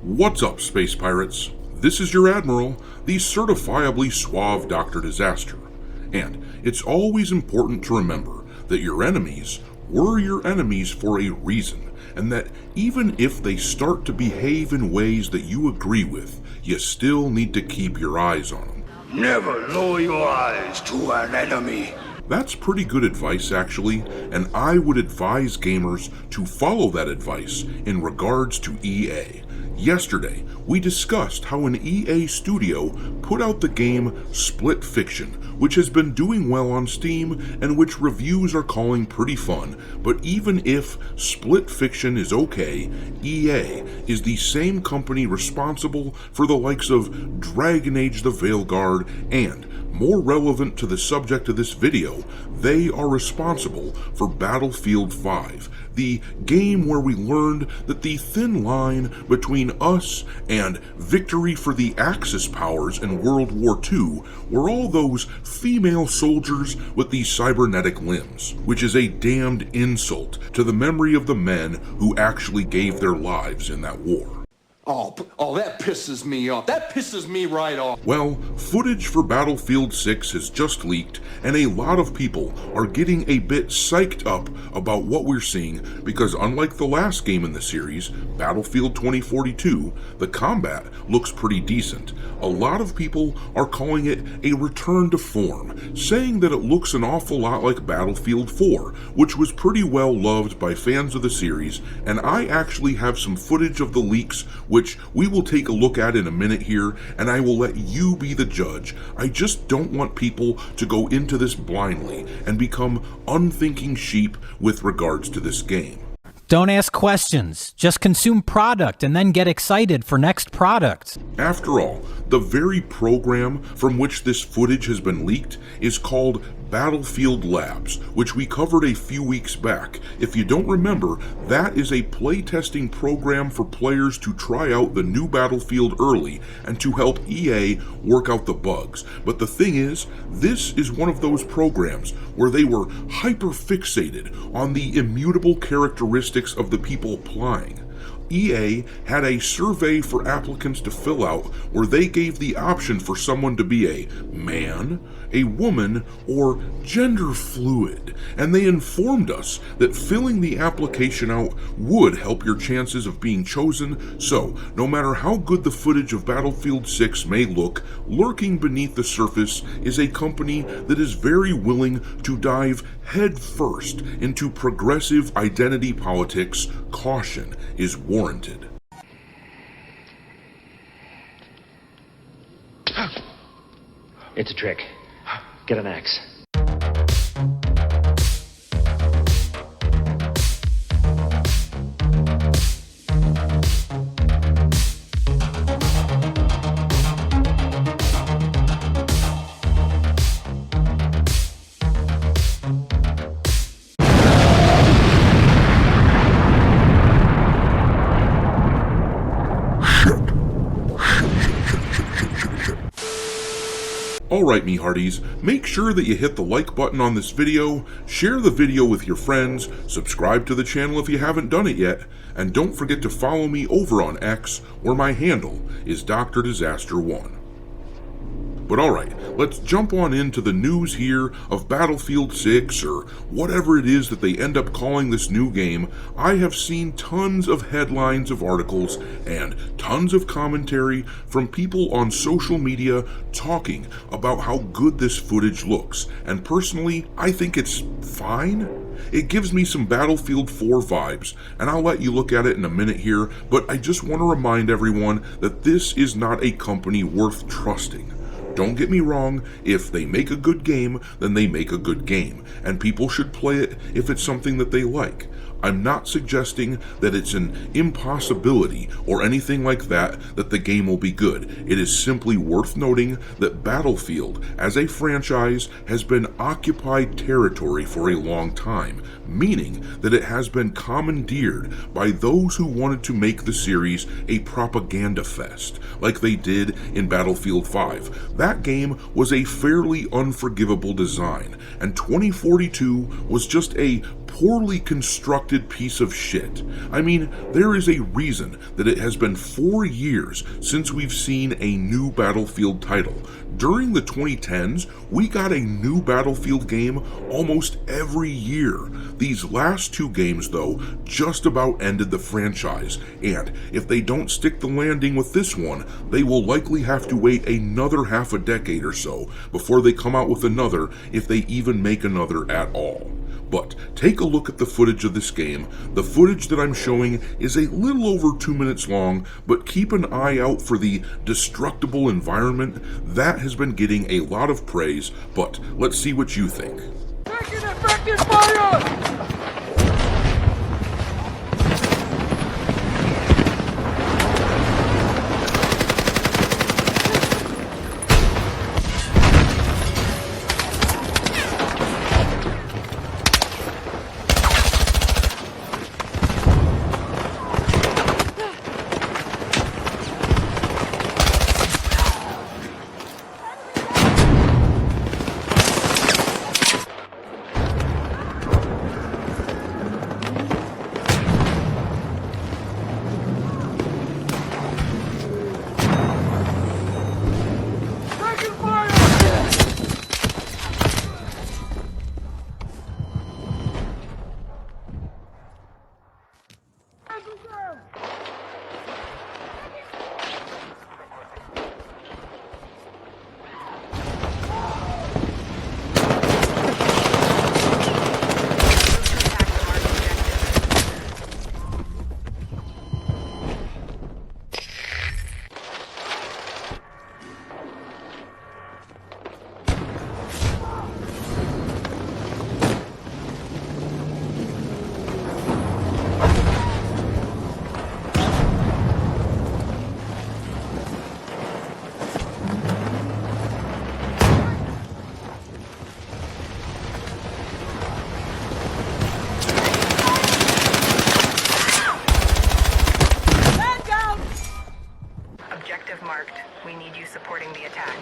What's up, space pirates? This is your Admiral, the certifiably suave Dr. Disaster. And it's always important to remember that your enemies were your enemies for a reason, and that even if they start to behave in ways that you agree with, you still need to keep your eyes on them. Never lower your eyes to an enemy. That's pretty good advice, actually, and I would advise gamers to follow that advice in regards to EA. Yesterday, we discussed how an EA studio put out the game Split Fiction, which has been doing well on Steam and which reviews are calling pretty fun, but even if Split Fiction is okay, EA is the same company responsible for the likes of Dragon Age the Veilguard and, more relevant to the subject of this video, they are responsible for Battlefield 5, the game where we learned that the thin line between us and victory for the Axis powers in World War II were all those female soldiers with the cybernetic limbs, which is a damned insult to the memory of the men who actually gave their lives in that war. Oh, that pisses me off. That pisses me right off. Well, footage for Battlefield 6 has just leaked, and a lot of people are getting a bit psyched up about what we're seeing because unlike the last game in the series, Battlefield 2042, the combat looks pretty decent. A lot of people are calling it a return to form, saying that it looks an awful lot like Battlefield 4, which was pretty well loved by fans of the series, and I actually have some footage of the leaks which we will take a look at in a minute here, and I will let you be the judge. I just don't want people to go into this blindly and become unthinking sheep with regards to this game. Don't ask questions. Just consume product and then get excited for next product. After all, the very program from which this footage has been leaked is called Battlefield Labs, which we covered a few weeks back. If you don't remember, that is a playtesting program for players to try out the new Battlefield early and to help EA work out the bugs. But the thing is, this is one of those programs where they were hyper-fixated on the immutable characteristics of the people applying. EA had a survey for applicants to fill out where they gave the option for someone to be a man, a woman, or gender fluid, and they informed us that filling the application out would help your chances of being chosen. So, no matter how good the footage of Battlefield 6 may look, lurking beneath the surface is a company that is very willing to dive headfirst into progressive identity politics. Caution is warranted. It's a trick. Get an axe. Alright, me hearties, make sure that you hit the like button on this video, share the video with your friends, subscribe to the channel if you haven't done it yet, and don't forget to follow me over on X, where my handle is Dr. Disaster 1. But alright, let's jump on into the news here of Battlefield 6, or whatever it is that they end up calling this new game. I have seen tons of headlines of articles and tons of commentary from people on social media talking about how good this footage looks, and personally, I think it's fine. It gives me some Battlefield 4 vibes, and I'll let you look at it in a minute here, but I just want to remind everyone that this is not a company worth trusting. Don't get me wrong, if they make a good game, then they make a good game, and people should play it if it's something that they like. I'm not suggesting that it's an impossibility or anything like that the game will be good. It is simply worth noting that Battlefield, as a franchise, has been occupied territory for a long time, meaning that it has been commandeered by those who wanted to make the series a propaganda fest, like they did in Battlefield 5. That game was a fairly unforgivable design, and 2042 was just a poorly constructed piece of shit. I mean, there is a reason that it has been 4 years since we've seen a new Battlefield title. During the 2010s, we got a new Battlefield game almost every year. These last 2 games, though, just about ended the franchise, and if they don't stick the landing with this one, they will likely have to wait another half a decade or so before they come out with another, if they even make another at all. But take a look at the footage of this game. The footage that I'm showing is a little over 2 minutes long, but keep an eye out for the destructible environment. That has been getting a lot of praise, but let's see what you think. Taking effective fire! Objective marked. We need you supporting the attack.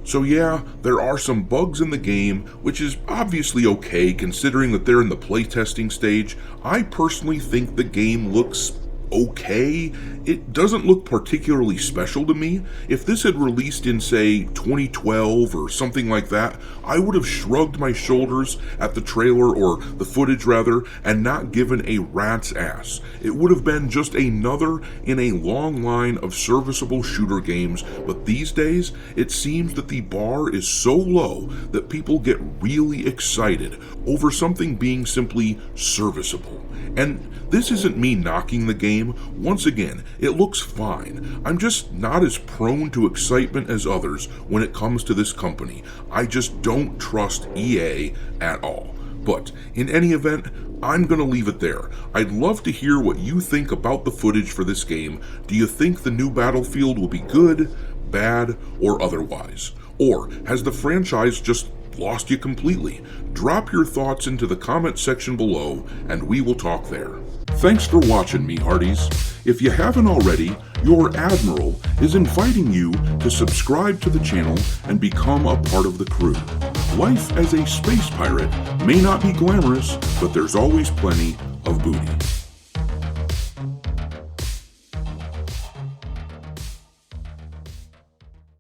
So yeah, there are some bugs in the game, which is obviously okay considering that they're in the playtesting stage. I personally think the game looks okay. It doesn't look particularly special to me. If this had released in, say, 2012 or something like that, I would have shrugged my shoulders at the trailer, or the footage rather, and not given a rat's ass. It would have been just another in a long line of serviceable shooter games, but these days, it seems that the bar is so low that people get really excited over something being simply serviceable. And this isn't me knocking the game. Once again, it looks fine. I'm just not as prone to excitement as others when it comes to this company. I just don't trust EA at all. But in any event, I'm going to leave it there. I'd love to hear what you think about the footage for this game. Do you think the new Battlefield will be good, bad, or otherwise? Or has the franchise just lost you completely? Drop your thoughts into the comment section below, and we will talk there. Thanks for watching me, Hearties. If you haven't already, your Admiral is inviting you to subscribe to the channel and become a part of the crew. Life as a space pirate may not be glamorous, but there's always plenty of booty.